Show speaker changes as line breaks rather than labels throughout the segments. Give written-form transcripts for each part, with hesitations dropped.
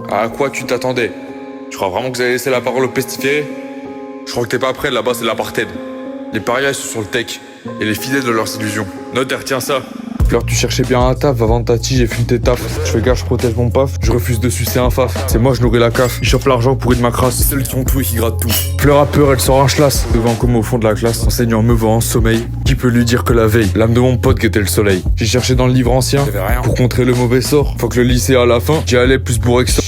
À quoi tu t'attendais? Tu crois vraiment que vous allez laisser la parole aux pestiférés? Je crois que t'es pas prêt, là-bas c'est l'apartheid. Les parias ils sont sur le tech, et les fidèles de leurs illusions. Note et retiens ça. Fleur, tu cherchais bien un taf, avant de ta tige, j'ai fume tes tafs. Je fais gaffe, je protège mon paf, je refuse de sucer un faf. C'est moi, je nourris la caf, ils chopent l'argent pourri de ma crasse. C'est celles qui sont tout et qui grattent tout. Fleur a peur, elle sort un chlasse. Devant comme au fond de la classe, enseignant me voit en sommeil. Qui peut lui dire que la veille, l'âme de mon pote guettait le soleil. J'ai cherché dans le livre ancien, pour contrer le mauvais sort. Faut que le lycée à la fin, j'y allais plus bourré que ça.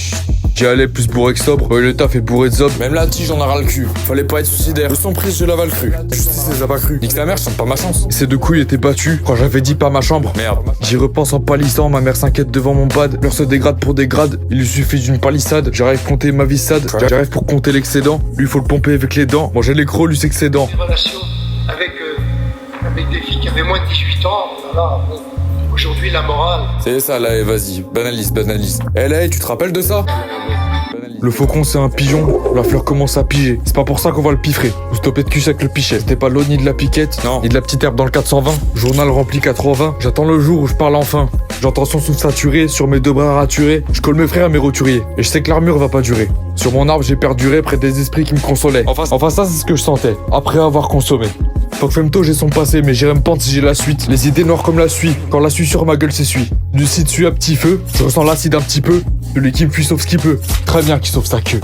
J'y allais plus bourré que sobre, le taf est bourré de zob. Même la tige en a ras le cul, fallait pas être suicidaire. De son prise je l'avale cru, justice les a pas cru. Nique ta mère, je sens pas ma chance. Ces deux couilles étaient battues quand j'avais dit pas ma chambre. Merde. J'y repense en pâlissant, ma mère s'inquiète devant mon pad. L'heure se dégrade pour des grades, il lui suffit d'une palissade. J'arrive compter ma vie sad, j'arrive pour compter l'excédent. Lui faut le pomper avec les dents, moi j'ai les crocs, lui c'est excédent.
Des relations avec des filles qui avaient moins de 18 ans, voilà, bon. Aujourd'hui, la morale.
C'est ça là, et vas-y, banalise. Hey, tu te rappelles de ça? Le faucon c'est un pigeon, la fleur commence à piger. C'est pas pour ça qu'on va le piffrer. Vous stoppez de cul avec le pichet. C'était pas l'eau ni de la piquette, non, ni de la petite herbe dans le 420. Journal rempli 80. J'attends le jour où je parle enfin. J'entends son souffle saturé, sur mes deux bras raturés. Je colle mes frères à mes roturiers. Et je sais que l'armure va pas durer. Sur mon arbre j'ai perduré près des esprits qui me consolaient. Enfin ça c'est ce que je sentais, après avoir consommé. Faut que Femto j'ai son passé, mais j'irai me pendre si j'ai la suite. Les idées noires comme la suie, quand la suie sur ma gueule s'essuie. Du site suit à petit feu, je ressens l'acide un petit peu. Celui qui me fuit sauve ce qu'il peut, très bien qui sauve sa queue.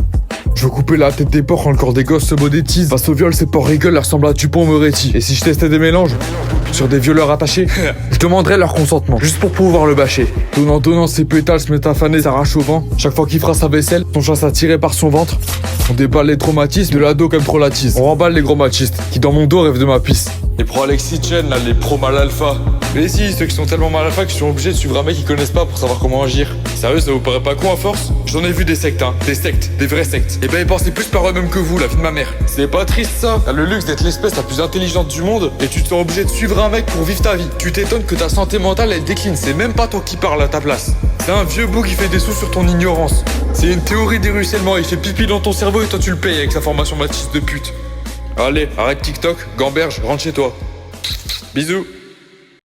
Je veux couper la tête des porcs quand le corps des gosses se modétise. Face au viol, ces porcs rigolent, leur ressemblent à Dupont Moretti. Et si je testais des mélanges sur des violeurs attachés, je demanderais leur consentement, juste pour pouvoir le bâcher. Donnant, ses pétales se mettent à faner, s'arrachent au vent. Chaque fois qu'il fera sa vaisselle, son chat s'attirait par son ventre. On déballe les traumatismes de l'ado comme trop la tise. On remballe les gros machistes, qui dans mon dos rêvent de ma pisse. Les pro Alexis Chen, là, les pro mal alpha. Mais si, ceux qui sont tellement mal alpha qu'ils sont obligés de suivre un mec qu'ils connaissent pas pour savoir comment agir. Sérieux, ça vous paraît pas con à force? J'en ai vu des sectes, hein. Des sectes, des vraies sectes. Et ben ils pensaient plus par eux-mêmes que vous, la vie de ma mère. C'est pas triste ça? T'as le luxe d'être l'espèce la plus intelligente du monde et tu te sens obligé de suivre un mec pour vivre ta vie. Tu t'étonnes que ta santé mentale elle décline, c'est même pas toi qui parle à ta place. C'est un vieux bout qui fait des sous sur ton ignorance. C'est une théorie des ruissellements, il fait pipi dans ton cerveau et toi tu le payes avec sa formation machiste de pute. Allez, arrête TikTok, gamberge, rentre chez toi. Bisous.